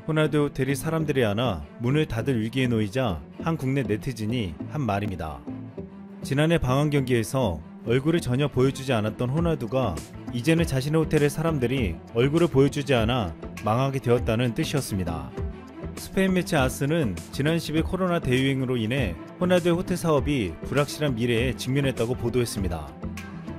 호날두 호텔이 사람들이 안아 문을 닫을 위기에 놓이자 한 국내 네티즌이 한 말입니다. 지난해 방한 경기에서 얼굴을 전혀 보여주지 않았던 호날두가 이제는 자신의 호텔에 사람들이 얼굴을 보여주지 않아 망하게 되었다는 뜻이었습니다. 스페인 매체 아스는 지난 10일 코로나 대유행으로 인해 호날두의 호텔 사업이 불확실한 미래에 직면했다고 보도했습니다.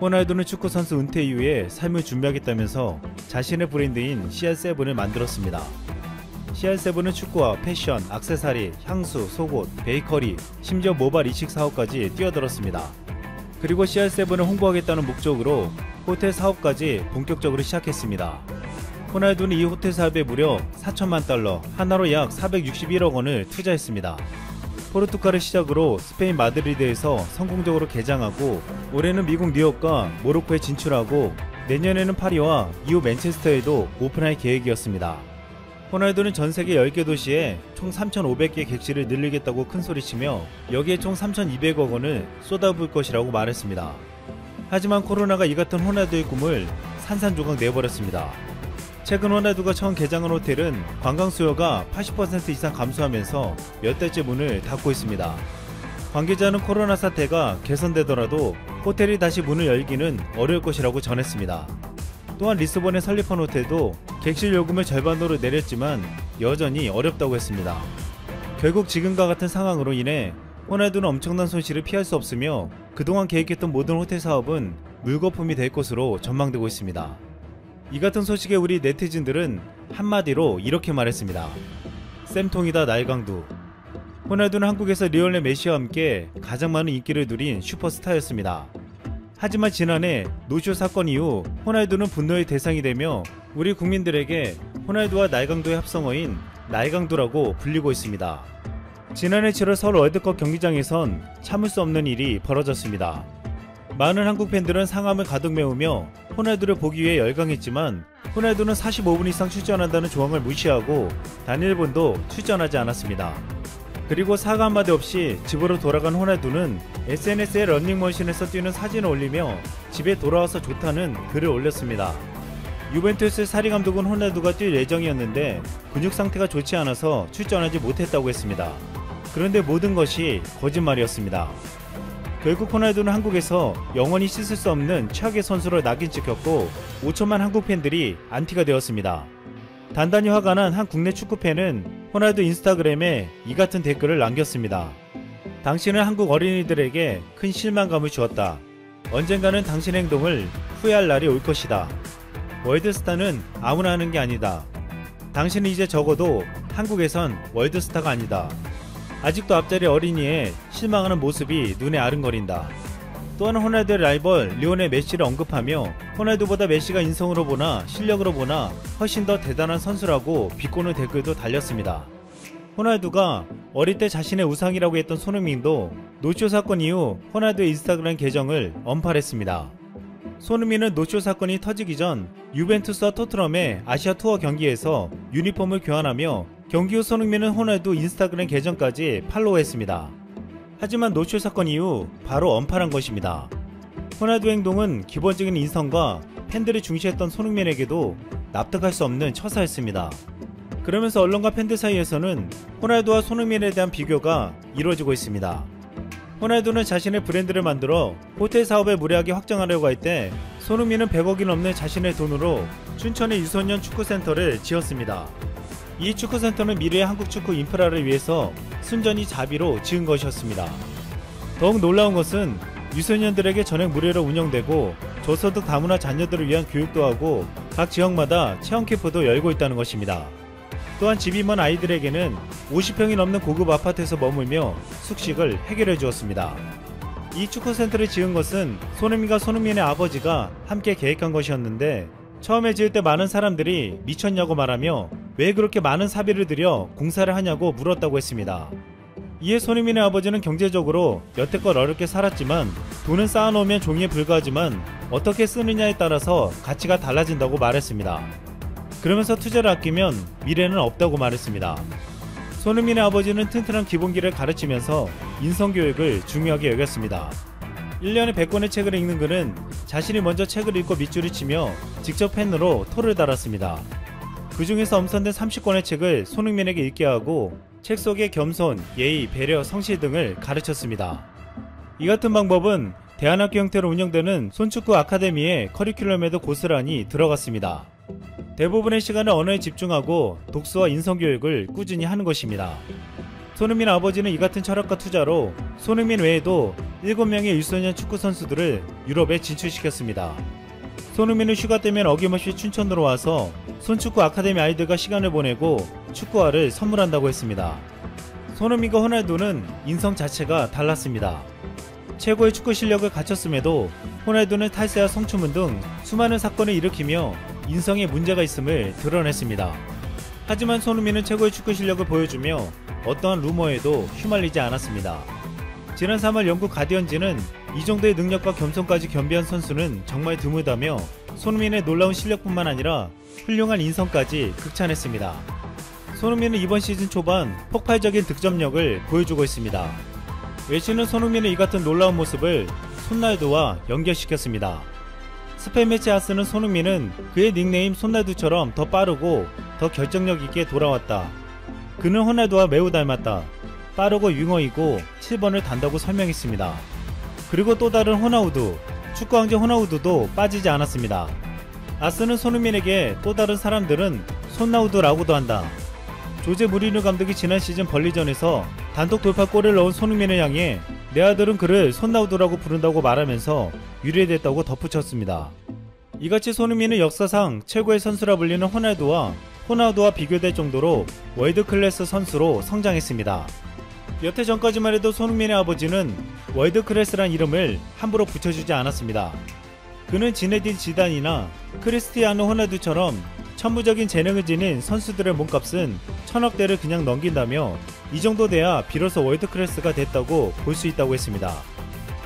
호날두는 축구 선수 은퇴 이후에 삶을 준비하겠다면서 자신의 브랜드인 CR7을 만들었습니다. CR7은 축구와 패션, 액세서리, 향수, 속옷, 베이커리, 심지어 모바일 이식 사업까지 뛰어들었습니다. 그리고 CR7을 홍보하겠다는 목적으로 호텔 사업까지 본격적으로 시작했습니다. 호날두는 이 호텔 사업에 무려 4천만 달러, 하나로 약 461억 원을 투자했습니다. 포르투갈을 시작으로 스페인 마드리드에서 성공적으로 개장하고 올해는 미국 뉴욕과 모로코에 진출하고 내년에는 파리와 이후 맨체스터에도 오픈할 계획이었습니다. 호날두는 전세계 10개 도시에 총 3,500개 객실을 늘리겠다고 큰소리치며 여기에 총 3,200억 원을 쏟아부을 것이라고 말했습니다. 하지만 코로나가 이 같은 호날두의 꿈을 산산조각 내버렸습니다. 최근 호날두가 처음 개장한 호텔은 관광 수요가 80% 이상 감소하면서 몇 달째 문을 닫고 있습니다. 관계자는 코로나 사태가 개선되더라도 호텔이 다시 문을 열기는 어려울 것이라고 전했습니다. 또한 리스본에 설립한 호텔도 객실 요금을 절반으로 내렸지만 여전히 어렵다고 했습니다. 결국 지금과 같은 상황으로 인해 호날두는 엄청난 손실을 피할 수 없으며 그동안 계획했던 모든 호텔 사업은 물거품이 될 것으로 전망되고 있습니다. 이 같은 소식에 우리 네티즌들은 한마디로 이렇게 말했습니다. 쌤통이다 날강두. 호날두는 한국에서 리오넬 메시와 함께 가장 많은 인기를 누린 슈퍼스타였습니다. 하지만 지난해 노쇼 사건 이후 호날두는 분노의 대상이 되며 우리 국민들에게 호날두와 날강도의 합성어인 날강두라고 불리고 있습니다. 지난해 7월 서울 월드컵 경기장에선 참을 수 없는 일이 벌어졌습니다. 많은 한국 팬들은 상암을 가득 메우며 호날두를 보기 위해 열광했지만 호날두는 45분 이상 출전한다는 조항을 무시하고 단 1분도 출전하지 않았습니다. 그리고 사과 한마디 없이 집으로 돌아간 호날두는 SNS에 런닝머신에서 뛰는 사진을 올리며 집에 돌아와서 좋다는 글을 올렸습니다. 유벤투스 사리 감독은 호날두가 뛸 예정이었는데 근육 상태가 좋지 않아서 출전하지 못했다고 했습니다. 그런데 모든 것이 거짓말이었습니다. 결국 호날두는 한국에서 영원히 씻을 수 없는 최악의 선수로 낙인 찍혔고 5천만 한국 팬들이 안티가 되었습니다. 단단히 화가 난 한 국내 축구팬은 호날두 인스타그램에 이 같은 댓글을 남겼습니다. 당신은 한국 어린이들에게 큰 실망감을 주었다. 언젠가는 당신의 행동을 후회할 날이 올 것이다. 월드스타는 아무나 하는 게 아니다. 당신은 이제 적어도 한국에선 월드스타가 아니다. 아직도 앞자리 어린이에 실망하는 모습이 눈에 아른거린다. 또한 호날두의 라이벌 리오넬 메시를 언급하며 호날두보다 메시가 인성으로 보나 실력으로 보나 훨씬 더 대단한 선수라고 비꼬는 댓글도 달렸습니다. 호날두가 어릴 때 자신의 우상이라고 했던 손흥민도 노쇼 사건 이후 호날두의 인스타그램 계정을 언팔했습니다. 손흥민은 노쇼 사건이 터지기 전 유벤투스와 토트넘의 아시아 투어 경기에서 유니폼을 교환하며 경기 후 손흥민은 호날두 인스타그램 계정까지 팔로우했습니다. 하지만 노쇼 사건 이후 바로 언팔한 것입니다. 호날두 행동은 기본적인 인성과 팬들이 중시했던 손흥민에게도 납득할 수 없는 처사였습니다. 그러면서 언론과 팬들 사이에서는 호날두와 손흥민에 대한 비교가 이루어지고 있습니다. 호날두는 자신의 브랜드를 만들어 호텔 사업을 무리하게 확장하려고 할 때 손흥민은 100억이 넘는 자신의 돈으로 춘천의 유소년 축구센터를 지었습니다. 이 축구센터는 미래의 한국 축구 인프라를 위해서 순전히 자비로 지은 것이었습니다. 더욱 놀라운 것은 유소년들에게 전액 무료로 운영되고 저소득 다문화 자녀들을 위한 교육도 하고 각 지역마다 체험캠프도 열고 있다는 것입니다. 또한 집이 먼 아이들에게는 50평이 넘는 고급 아파트에서 머물며 숙식을 해결해 주었습니다. 이 축구센터를 지은 것은 손흥민과 손흥민의 아버지가 함께 계획한 것이었는데 처음에 지을 때 많은 사람들이 미쳤냐고 말하며 왜 그렇게 많은 사비를 들여 공사를 하냐고 물었다고 했습니다. 이에 손흥민의 아버지는 경제적으로 여태껏 어렵게 살았지만 돈은 쌓아놓으면 종이에 불과하지만 어떻게 쓰느냐에 따라서 가치가 달라진다고 말했습니다. 그러면서 투자를 아끼면 미래는 없다고 말했습니다. 손흥민의 아버지는 튼튼한 기본기를 가르치면서 인성교육을 중요하게 여겼습니다. 1년에 100권의 책을 읽는 그는 자신이 먼저 책을 읽고 밑줄을 치며 직접 펜으로 토를 달았습니다. 그 중에서 엄선된 30권의 책을 손흥민에게 읽게 하고 책 속에 겸손, 예의, 배려, 성실 등을 가르쳤습니다. 이 같은 방법은 대안학교 형태로 운영되는 손축구 아카데미의 커리큘럼에도 고스란히 들어갔습니다. 대부분의 시간을 언어에 집중하고 독서와 인성교육을 꾸준히 하는 것입니다. 손흥민 아버지는 이 같은 철학과 투자로 손흥민 외에도 7명의 유소년 축구 선수들을 유럽에 진출시켰습니다. 손흥민은 휴가 때면 어김없이 춘천으로 와서 손축구 아카데미 아이들과 시간을 보내고 축구화를 선물한다고 했습니다. 손흥민과 호날두는 인성 자체가 달랐습니다. 최고의 축구 실력을 갖췄음에도 호날두는 탈세와 성추문 등 수많은 사건을 일으키며 인성에 문제가 있음을 드러냈습니다. 하지만 손흥민은 최고의 축구 실력을 보여주며 어떠한 루머에도 휘말리지 않았습니다. 지난 3월 영국 가디언지는 이 정도의 능력과 겸손까지 겸비한 선수는 정말 드물다며 손흥민의 놀라운 실력뿐만 아니라 훌륭한 인성까지 극찬했습니다. 손흥민은 이번 시즌 초반 폭발적인 득점력을 보여주고 있습니다. 웰시는 손흥민의 이 같은 놀라운 모습을 손날두와 연결시켰습니다. 스페인 매체 아스는 손흥민은 그의 닉네임 손날두처럼 더 빠르고 더 결정력 있게 돌아왔다. 그는 호날두와 매우 닮았다. 빠르고 윙어이고 7번을 단다고 설명했습니다. 그리고 또 다른 호나우두, 축구 왕자 호나우두도 빠지지 않았습니다. 아스는 손흥민에게 또 다른 사람들은 손나우두라고도 한다. 조제 무리뉴 감독이 지난 시즌 벌리전에서 단독 돌파골을 넣은 손흥민을 향해 내 아들은 그를 손나우두라고 부른다고 말하면서 유래됐다고 덧붙였습니다. 이같이 손흥민은 역사상 최고의 선수라 불리는 호날두와 비교될 정도로 월드클래스 선수로 성장했습니다. 몇 해 전까지만 해도 손흥민의 아버지는 월드클래스란 이름을 함부로 붙여주지 않았습니다. 그는 지네딘 지단이나 크리스티아노 호날두처럼 천부적인 재능을 지닌 선수들의 몸값은 1000억대를 그냥 넘긴다며 이 정도 돼야 비로소 월드클래스가 됐다고 볼 수 있다고 했습니다.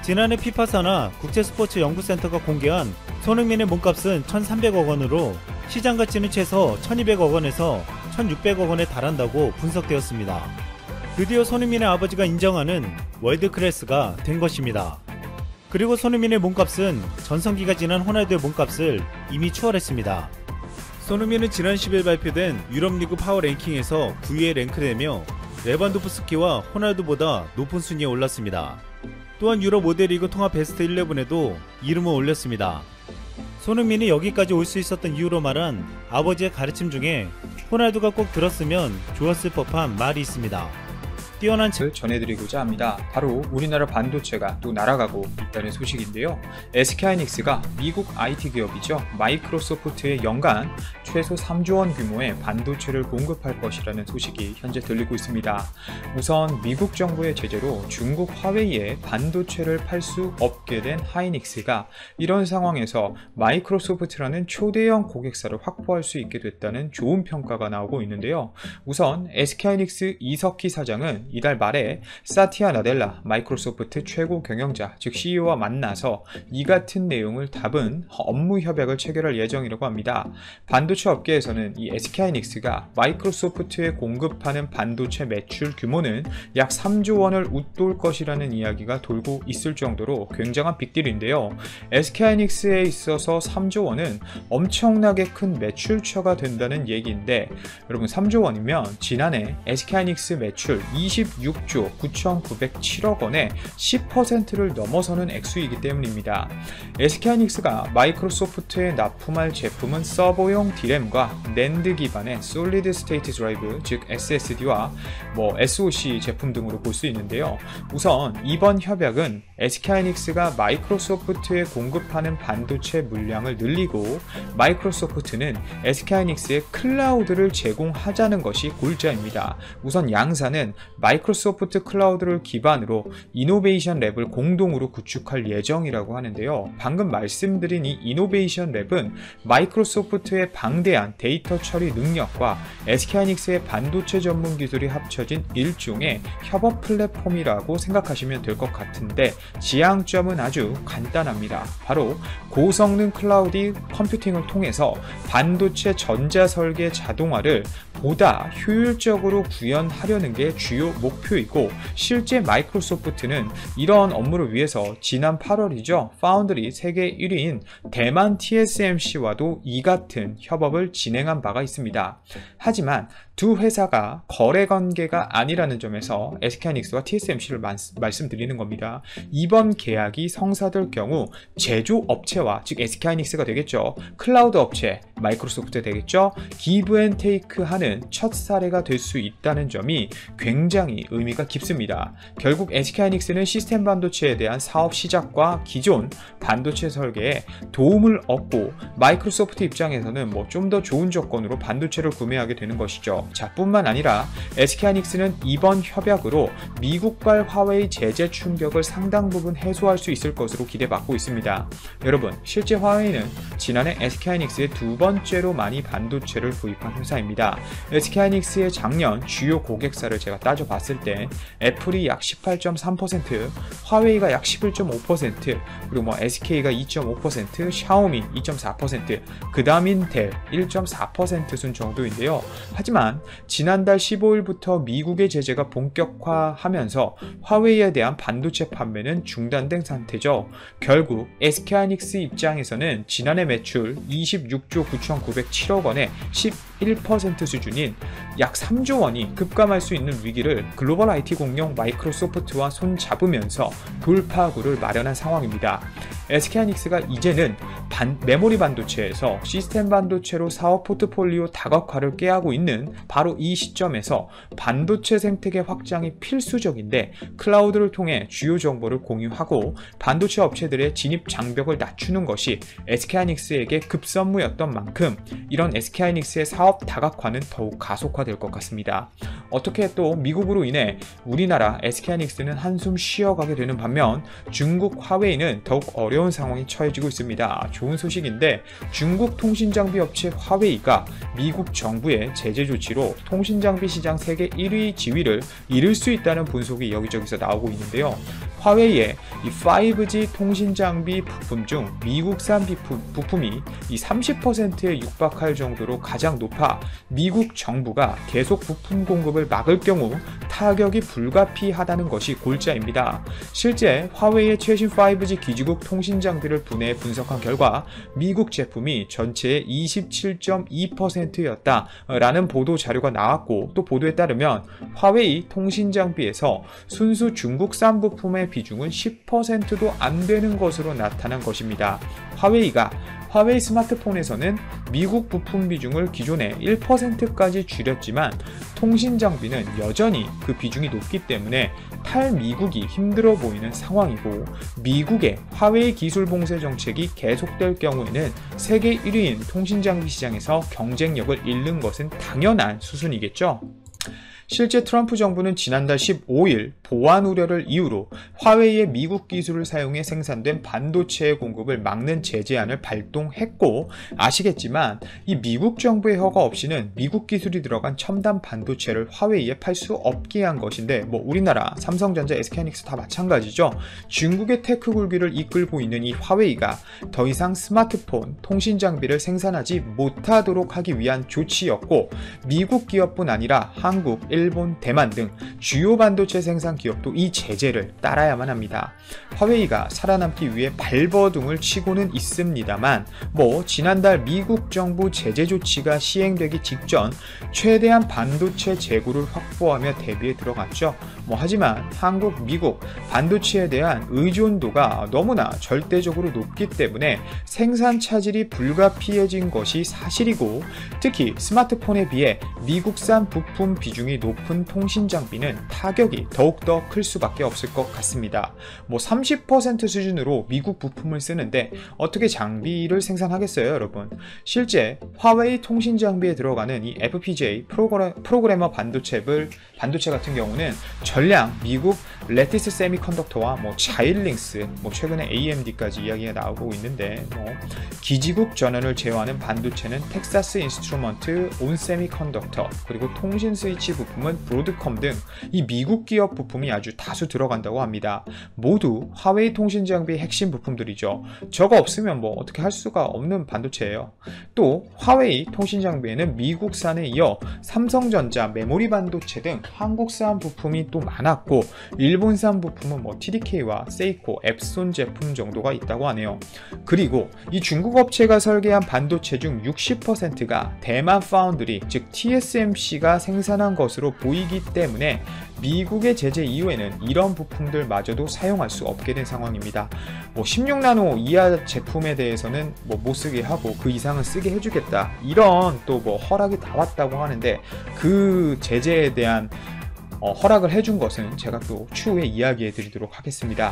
지난해 피파사나 국제스포츠연구센터가 공개한 손흥민의 몸값은 1300억 원으로 시장 가치는 최소 1200억 원에서 1600억 원에 달한다고 분석되었습니다. 드디어 손흥민의 아버지가 인정하는 월드클래스가 된 것입니다. 그리고 손흥민의 몸값은 전성기가 지난 호날두의 몸값을 이미 추월했습니다. 손흥민은 지난 10일 발표된 유럽리그 파워 랭킹에서 9위에 랭크되며 레반도프스키와 호날두보다 높은 순위에 올랐습니다. 또한 유럽 5대 리그 통합 베스트 11에도 이름을 올렸습니다. 손흥민이 여기까지 올 수 있었던 이유로 말한 아버지의 가르침 중에 호날두가 꼭 들었으면 좋았을 법한 말이 있습니다. 뛰어난 을 전해드리고자 합니다. 바로 우리나라 반도체가 또 날아가고 있다는 소식인데요. SK하이닉스가 미국 IT 기업이죠. 마이크로소프트에 연간 최소 3조 원 규모의 반도체를 공급할 것이라는 소식이 현재 들리고 있습니다. 우선 미국 정부의 제재로 중국 화웨이에 반도체를 팔 수 없게 된 하이닉스가 이런 상황에서 마이크로소프트라는 초대형 고객사를 확보할 수 있게 됐다는 좋은 평가가 나오고 있는데요. 우선 SK하이닉스 이석희 사장은 이달 말에 사티아 나델라 마이크로소프트 최고 경영자 즉 CEO와 만나서 이 같은 내용을 담은 업무 협약을 체결할 예정이라고 합니다. 반도체 업계에서는 이 SK하이닉스가 마이크로소프트에 공급하는 반도체 매출 규모는 약 3조 원을 웃돌 것이라는 이야기가 돌고 있을 정도로 굉장한 빅딜인데요. SK하이닉스에 있어서 3조 원은 엄청나게 큰 매출처가 된다는 얘기인데, 여러분 3조 원이면 지난해 SK하이닉스 매출 26조 9,907억 원의 10%를 넘어서는 액수이기 때문입니다. SK하이닉스가 마이크로소프트에 납품할 제품은 서버용 D램과 낸드 기반의 솔리드 스테이트 드라이브 즉 SSD와 SoC 제품 등으로 볼 수 있는데요. 우선 이번 협약은 SK하이닉스가 마이크로소프트에 공급하는 반도체 물량을 늘리고 마이크로소프트는 SK하이닉스에 클라우드를 제공하자는 것이 골자입니다. 우선 양사는 마이크로소프트 클라우드를 기반으로 이노베이션 랩을 공동으로 구축할 예정이라고 하는데요. 방금 말씀드린 이 이노베이션 랩은 마이크로소프트의 방대한 데이터 처리 능력과 SK하이닉스의 반도체 전문 기술이 합쳐진 일종의 협업 플랫폼이라고 생각하시면 될 것 같은데, 지향점은 아주 간단합니다. 바로 고성능 클라우드 컴퓨팅을 통해서 반도체 전자설계 자동화를 보다 효율적으로 구현하려는 게 주요 목표이고, 실제 마이크로소프트는 이런 업무를 위해서 지난 8월이죠. 파운드리 세계 1위인 대만 TSMC와도 이 같은 협업을 진행한 바가 있습니다. 하지만 두 회사가 거래 관계가 아니라는 점에서 SK하이닉스와 TSMC를 말씀드리는 겁니다. 이번 계약이 성사될 경우 제조업체와, 즉 SK하이닉스가 되겠죠, 클라우드 업체 마이크로소프트 되겠죠, 기브 앤 테이크 하는 첫 사례가 될 수 있다는 점이 굉장히 의미가 깊습니다. 결국 SK하이닉스는 시스템 반도체에 대한 사업 시작과 기존 반도체 설계에 도움을 얻고, 마이크로소프트 입장에서는 좀 더 좋은 조건으로 반도체를 구매하게 되는 것이죠. 자, 뿐만 아니라 SK하이닉스는 이번 협약으로 미국발 화웨이 제재 충격을 상당 부분 해소할 수 있을 것으로 기대받고 있습니다. 여러분, 실제 화웨이는 지난해 SK하이닉스의 두 번째로 많이 반도체를 구입한 회사입니다. SK하이닉스의 작년 주요 고객사를 제가 따져봤을 때 애플이 약 18.3%, 화웨이가 약 11.5%, 그리고 SK가 2.5%, 샤오미 2.4%, 그 다음 인텔 1.4% 순 정도인데요. 하지만 지난달 15일부터 미국의 제재가 본격화하면서 화웨이에 대한 반도체 판매는 중단된 상태죠. 결국 SK하이닉스 입장에서는 지난해 매출 26조 9,907억 원의 11% 수준인 약 3조 원이 급감할 수 있는 위기를 글로벌 IT 공룡 마이크로소프트와 손잡으면서 돌파구를 마련한 상황입니다. SK하이닉스가 이제는 메모리 반도체에서 시스템 반도체로 사업 포트폴리오 다각화를 꾀하고 있는 바로 이 시점에서 반도체 생태계 확장이 필수적인데, 클라우드를 통해 주요 정보를 공유하고 반도체 업체들의 진입 장벽을 낮추는 것이 SK하이닉스에게 급선무였던 만큼 이런 SK하이닉스의 사업 다각화는 더욱 가속화될 것 같습니다. 어떻게 또 미국으로 인해 우리나라 SK하이닉스는 한숨 쉬어가게 되는 반면 중국 화웨이는 더욱 어려운 상황이 처해지고 있습니다. 좋은 소식인데, 중국 통신장비 업체 화웨이가 미국 정부의 제재 조치로 통신장비 시장 세계 1위 지위를 잃을 수 있다는 분석이 여기저기서 나오고 있는데요. 화웨이의 이 5G 통신장비 부품 중 미국산 부품이 이 30%에 육박할 정도로 가장 높아 미국 정부가 계속 부품 공급을 막을 경우 타격이 불가피하다는 것이 골자입니다. 실제 화웨이의 최신 5G 기지국 통신장비를 분해해 분석한 결과 미국 제품이 전체의 27.2%였다라는 보도 자료가 나왔고, 또 보도에 따르면 화웨이 통신장비에서 순수 중국산 부품의 비중은 10%도 안 되는 것으로 나타난 것입니다. 화웨이 스마트폰에서는 미국 부품 비중을 기존에 1%까지 줄였지만 통신 장비는 여전히 그 비중이 높기 때문에 탈미국이 힘들어 보이는 상황이고, 미국의 화웨이 기술 봉쇄 정책이 계속될 경우에는 세계 1위인 통신 장비 시장에서 경쟁력을 잃는 것은 당연한 수순이겠죠. 실제 트럼프 정부는 지난달 15일 보안 우려를 이유로 화웨이의 미국 기술을 사용해 생산된 반도체의 공급을 막는 제재안을 발동했고, 아시겠지만 이 미국 정부의 허가 없이는 미국 기술이 들어간 첨단 반도체를 화웨이에 팔 수 없게 한 것인데, 우리나라 삼성전자, SK하이닉스 다 마찬가지죠. 중국의 테크 굴기를 이끌고 있는 이 화웨이가 더 이상 스마트폰, 통신 장비를 생산하지 못하도록 하기 위한 조치였고, 미국 기업뿐 아니라 한국, 일본, 대만 등 주요 반도체 생산 기업도 이 제재를 따라야만 합니다. 화웨이가 살아남기 위해 발버둥을 치고는 있습니다만, 지난달 미국 정부 제재 조치가 시행되기 직전 최대한 반도체 재고를 확보하며 대비에 들어갔죠. 하지만 한국, 미국 반도체에 대한 의존도가 너무나 절대적으로 높기 때문에 생산 차질이 불가피해진 것이 사실이고, 특히 스마트폰에 비해 미국산 부품 비중이 높은 통신 장비는 타격이 더욱더 클 수밖에 없을 것 같습니다. 30% 수준으로 미국 부품을 쓰는데 어떻게 장비를 생산하겠어요, 여러분? 실제 화웨이 통신 장비에 들어가는 이 FPGA 프로그래머 반도체 같은 경우는 전량 미국 레티스 세미컨덕터와 차일링스, 최근에 AMD까지 이야기가 나오고 있는데 기지국 전원을 제어하는 반도체는 텍사스 인스트루먼트, 온세미컨덕터, 그리고 통신 스위치 부품은 브로드컴 등 이 미국 기업 부품이 아주 다수 들어간다고 합니다. 모두 화웨이 통신 장비의 핵심 부품들이죠. 저거 없으면 어떻게 할 수가 없는 반도체예요. 또 화웨이 통신 장비에는 미국산에 이어 삼성전자, 메모리 반도체 등 한국산 부품이 또 많았고, 일본산 부품은 TDK와 세이코, 앱손 제품 정도가 있다고 하네요. 그리고 이 중국 업체가 설계한 반도체 중 60%가 대만 파운드리, 즉 TSMC가 생산한 것으로 보이기 때문에 미국의 제재 이후에는 이런 부품들마저도 사용할 수 없게 된 상황입니다. 16나노 이하 제품에 대해서는 못 쓰게 하고 그 이상은 쓰게 해주겠다, 이런 또 허락이 나왔다고 하는데, 그 제재에 대한 허락을 해준 것은 제가 또 추후에 이야기해 드리도록 하겠습니다.